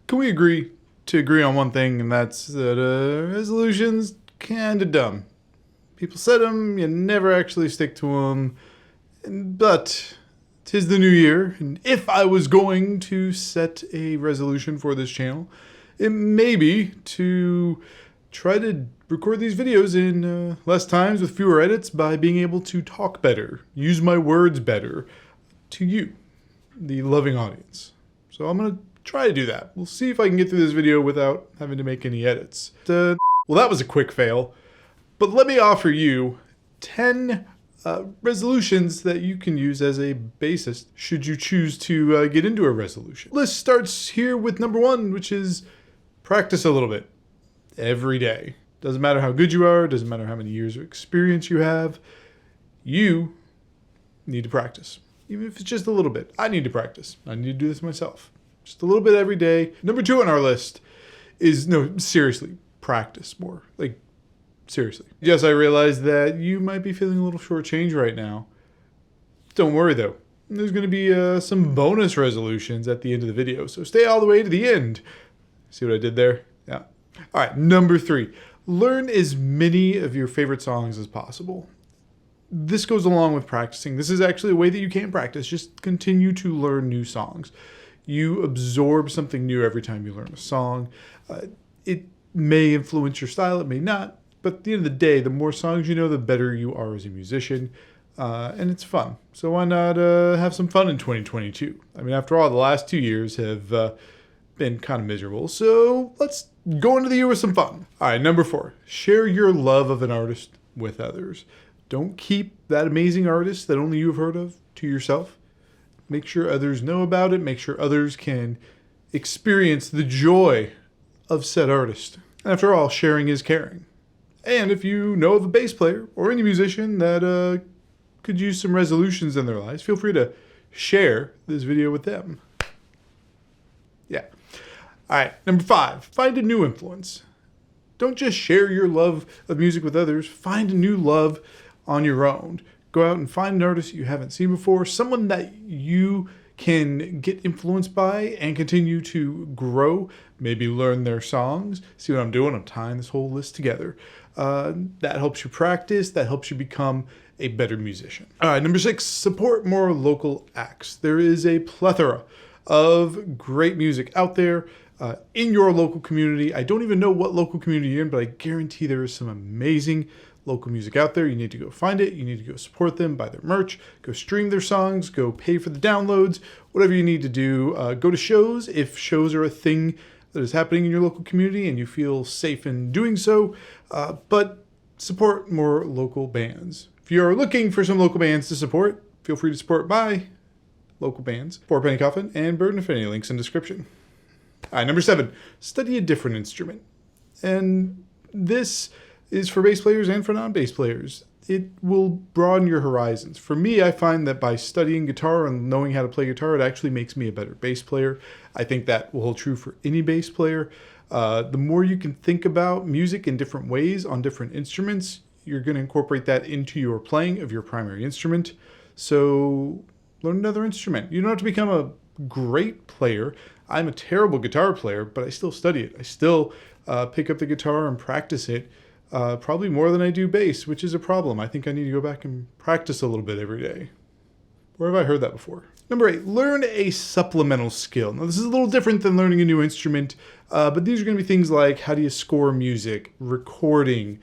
Can we agree to agree on one thing, and that's that resolutions kind of dumb. People set them, you never actually stick to them. But 'tis the new year, and if I was going to set a resolution for this channel, it may be to try to record these videos in less times with fewer edits by being able to talk better, use my words better to you, the loving audience. So I'm going to try to do that. We'll see if I can get through this video without having to make any edits. Well, that was a quick fail, but let me offer you 10 resolutions that you can use as a bassist should you choose to get into a resolution. List starts here with number 1, which is practice a little bit every day. Doesn't matter how good you are, doesn't matter how many years of experience you have, you need to practice. Even if it's just a little bit. I need to practice. I need to do this myself. Just a little bit every day. Number 2 on our list is, no, seriously, practice more. Like, seriously. Yes, I realize that you might be feeling a little shortchanged right now. Don't worry though. There's going to be some bonus resolutions at the end of the video, so stay all the way to the end. See what I did there? Yeah. All right, number 3. Learn as many of your favorite songs as possible. This goes along with practicing. This is actually a way that you can practice. Just continue to learn new songs. You absorb something new every time you learn a song. It may influence your style, it may not. But at the end of the day, the more songs you know, the better you are as a musician. And it's fun. So why not have some fun in 2022? I mean, after all, the last 2 years have been kind of miserable. So let's go into the year with some fun. All right, number 4. Share your love of an artist with others. Don't keep that amazing artist that only you've heard of to yourself. Make sure others know about it. Make sure others can experience the joy of said artist. After all, sharing is caring. And if you know of a bass player or any musician that could use some resolutions in their lives, feel free to share this video with them. Yeah. All right, number 5, find a new influence. Don't just share your love of music with others. Find a new love on your own. Go out and find an artist you haven't seen before, someone that you can get influenced by and continue to grow, maybe learn their songs. See what I'm doing? I'm tying this whole list together. That helps you practice. That helps you become a better musician. All right, number 6, support more local acts. There is a plethora of great music out there in your local community. I don't even know what local community you're in, but I guarantee there is some amazing local music out there. You need to go find it. You need to go support them, buy their merch, go stream their songs, go pay for the downloads, whatever you need to do. Go to shows if shows are a thing that is happening in your local community and you feel safe in doing so. But support more local bands. If you're looking for some local bands to support, feel free to support by local bands. For Penny Coffin and Burden of Penny, links in description. All right, number 7, study a different instrument. And this is for bass players and for non-bass players. It will broaden your horizons. For me, I find that by studying guitar and knowing how to play guitar, it actually makes me a better bass player. I think that will hold true for any bass player. The more you can think about music in different ways on different instruments, you're going to incorporate that into your playing of your primary instrument. So learn another instrument. You don't have to become a great player. I'm a terrible guitar player, but I still study it. I still pick up the guitar and practice it. Probably more than I do bass, which is a problem. I think I need to go back and practice a little bit every day. Where have I heard that before? Number 8, learn a supplemental skill. Now, this is a little different than learning a new instrument, but these are going to be things like how do you score music, recording,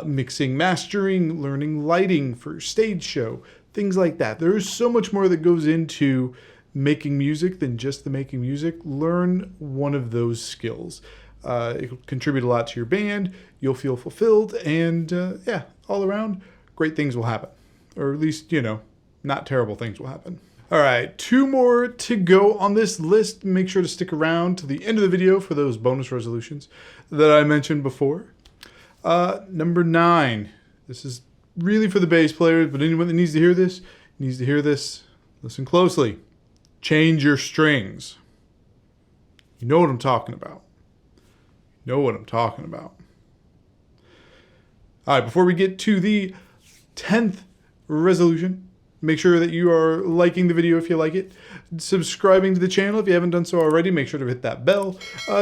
mixing, mastering, learning lighting for stage show, things like that. There is so much more that goes into making music than just the making music. Learn one of those skills. It'll contribute a lot to your band. You'll feel fulfilled, and yeah, all around, great things will happen. Or at least, not terrible things will happen. All right, 2 more to go on this list. Make sure to stick around to the end of the video for those bonus resolutions that I mentioned before. Number 9. This is really for the bass players, but anyone that needs to hear this, listen closely. Change your strings. You know what I'm talking about. All right, before we get to the 10th resolution, Make sure that you are liking the video if you like it, subscribing to the channel if you haven't done so already. Make sure to hit that bell.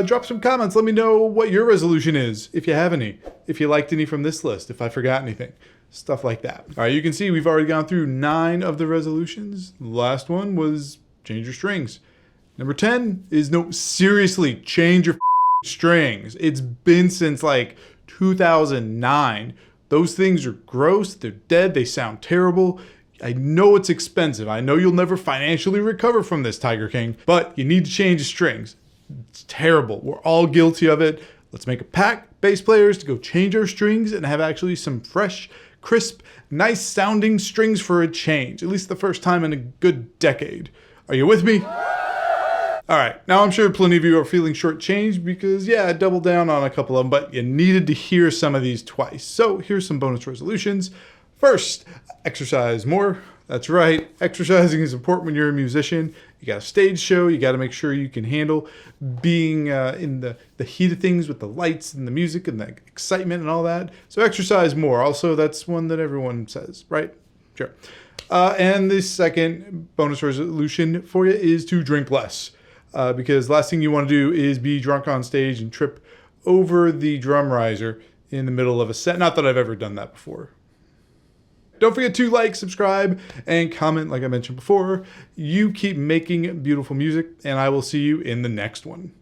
Drop some comments. Let me know what your resolution is, if you have any, if you liked any from this list, if I forgot anything, stuff like that. All right, you can see we've already gone through 9 of the resolutions. The last one was change your strings. Number 10 is no, seriously, change your strings. It's been since like 2009. Those things are gross. They're dead. They sound terrible. I know it's expensive. I know you'll never financially recover from this, Tiger King, but you need to change the strings. It's terrible. We're all guilty of it. Let's make a pact, bass players, to go change our strings and have actually some fresh, crisp, nice sounding strings for a change. At least the first time in a good decade. Are you with me? All right, now I'm sure plenty of you are feeling shortchanged because, yeah, I doubled down on a couple of them, but you needed to hear some of these twice. So here's some bonus resolutions. First, exercise more. That's right, exercising is important when you're a musician. You got a stage show, you got to make sure you can handle being in the heat of things with the lights and the music and the excitement and all that. So exercise more. Also, that's one that everyone says, right? Sure. And the second bonus resolution for you is to drink less. Because last thing you want to do is be drunk on stage and trip over the drum riser in the middle of a set. Not that I've ever done that before. Don't forget to like, subscribe, and comment like I mentioned before. You keep making beautiful music, and I will see you in the next one.